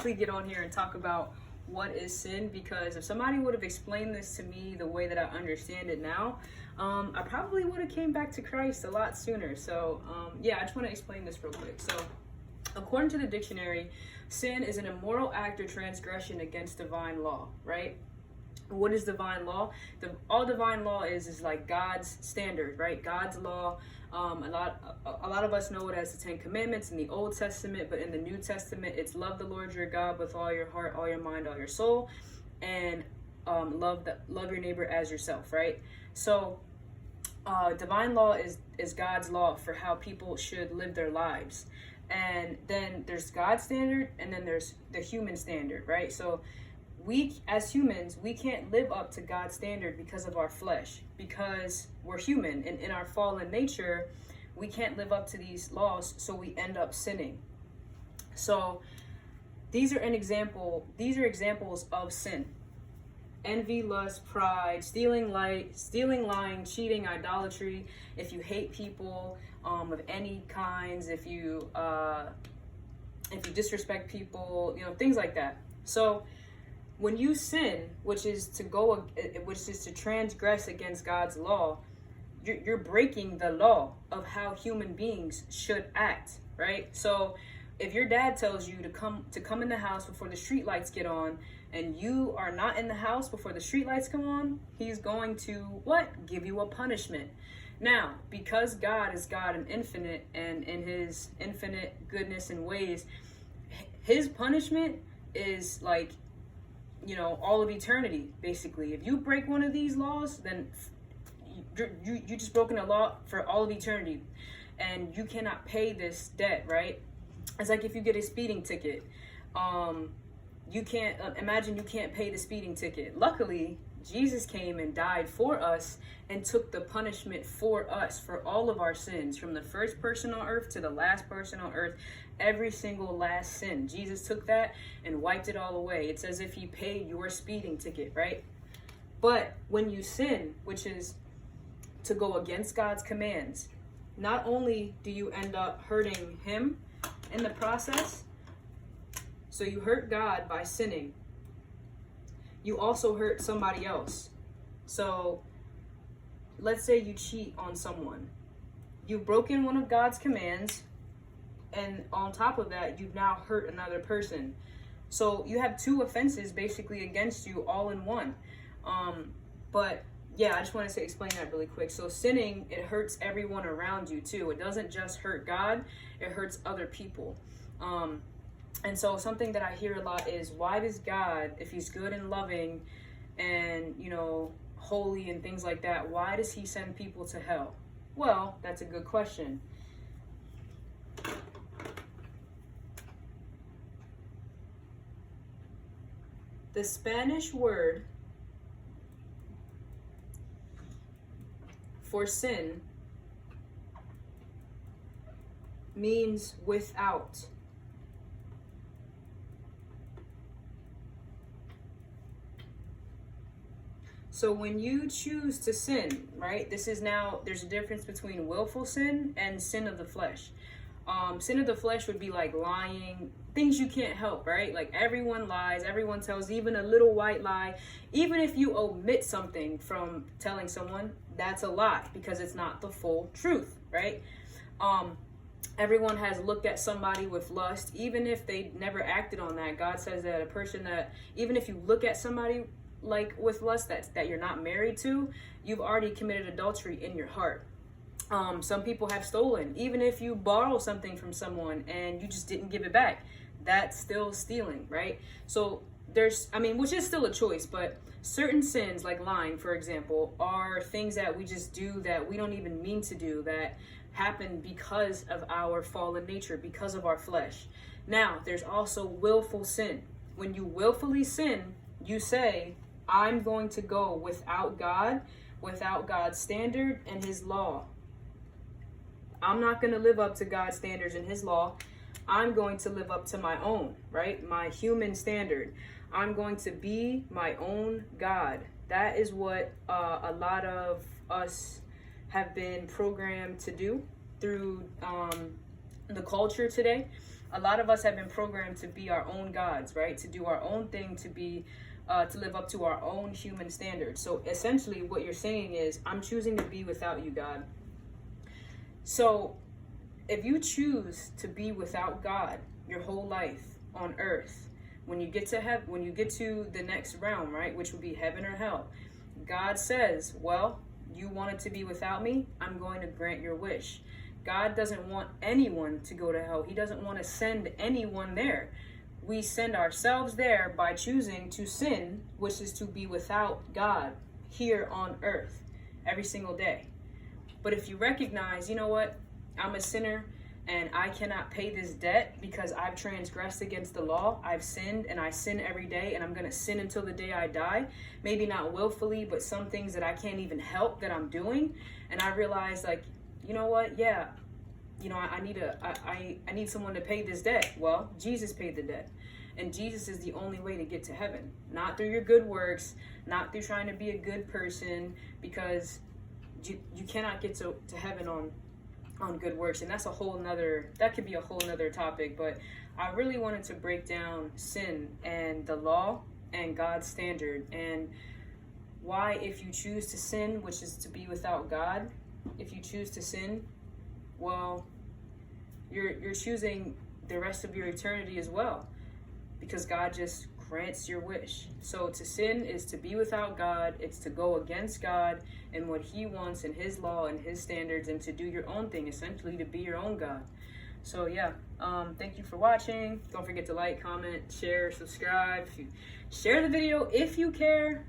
quickly get on here and talk about what is sin, because if somebody would have explained this to me the way that I understand it now, I probably would have came back to Christ a lot sooner. So yeah, I just want to explain this real quick. So according to the dictionary, sin is an immoral act or transgression against divine law, right? What is divine law? All divine law is like God's standard, right? God's law. A lot of us know it as the Ten Commandments in the Old Testament, but in the New Testament, it's love the Lord your God with all your heart, all your mind, all your soul, and love your neighbor as yourself, right? So divine law is God's law for how people should live their lives. And then there's God's standard, and then there's the human standard, right? So we as humans, we can't live up to God's standard because of our flesh, because we're human, and in our fallen nature we can't live up to these laws, so we end up sinning. So these are examples of sin: envy, lust, pride, stealing, lying, cheating, idolatry. If you hate people of any kinds, if you disrespect people, things like that. So when you sin, which is to transgress against God's law, you're breaking the law of how human beings should act, right? So if your dad tells you to come in the house before the street lights get on, and you are not in the house before the street lights come on, he's going to what? Give you a punishment. Now, because God is God and infinite, and in his infinite goodness and ways, his punishment is like, all of eternity, basically. If you break one of these laws, then you just broken a law for all of eternity, and you cannot pay this debt, right? It's like if you get a speeding ticket, you can't imagine you can't pay the speeding ticket. Luckily, Jesus came and died for us and took the punishment for us for all of our sins, from the first person on earth to the last person on earth. Every single last sin, Jesus took that and wiped it all away. It's as if he paid your speeding ticket, right? But when you sin, which is to go against God's commands, not only do you end up hurting him in the process, so you hurt God by sinning, you also hurt somebody else. So let's say you cheat on someone. You've broken one of God's commands, and on top of that, you've now hurt another person. So you have two offenses basically against you all in one. But yeah, I just wanted to explain that really quick. So sinning, it hurts everyone around you too. It doesn't just hurt God, it hurts other people. And so something that I hear a lot is, why does God, if he's good and loving and, holy and things like that, why does he send people to hell? Well, that's a good question. The Spanish word for sin means without. So when you choose to sin, right, there's a difference between willful sin and sin of the flesh. Sin of the flesh would be like lying, things you can't help, right? Like everyone lies, everyone tells even a little white lie. Even if you omit something from telling someone, that's a lie, because it's not the full truth, right? Everyone has looked at somebody with lust, even if they never acted on that. God says that a person that, even if you look at somebody like with lust that you're not married to, you've already committed adultery in your heart. Some people have stolen. Even if you borrow something from someone and you just didn't give it back, that's still stealing, right? So which is still a choice, but certain sins like lying, for example, are things that we just do that we don't even mean to do, that happen because of our fallen nature, because of our flesh. Now, there's also willful sin. When you willfully sin, you say, I'm going to go without God, without God's standard and his law. I'm not going to live up to God's standards and his law. I'm going to live up to my own, right? My human standard. I'm going to be my own God. That is what a lot of us have been programmed to do through the culture today. a lot of us have been programmed to be our own gods, right? To do our own thing, to live up to our own human standards. So essentially what you're saying is, I'm choosing to be without you, God. So if you choose to be without God your whole life on earth, when you get to when you get to the next realm, right, which would be heaven or hell, God says, well, you wanted to be without me, I'm going to grant your wish. God doesn't want anyone to go to hell. He doesn't want to send anyone there. We send ourselves there by choosing to sin, which is to be without God here on earth every single day. But if you recognize, you know what, I'm a sinner and I cannot pay this debt because I've transgressed against the law, I've sinned, and I sin every day, and I'm going to sin until the day I die. Maybe not willfully, but some things that I can't even help that I'm doing. And I realize, like, you know what, yeah, you know, I need someone to pay this debt. Well, Jesus paid the debt. And Jesus is the only way to get to heaven. Not through your good works, not through trying to be a good person, because you cannot get to heaven on good works. And that's that could be a whole nother topic. But I really wanted to break down sin and the law and God's standard, and why, if you choose to sin, which is to be without God, if you choose to sin, well, you're choosing the rest of your eternity as well, because God just grants your wish. So to sin is to be without God. It's to go against God and what he wants and his law and his standards, and to do your own thing, essentially to be your own God. So yeah, thank you for watching. Don't forget to like, comment, share, subscribe. Share the video if you care.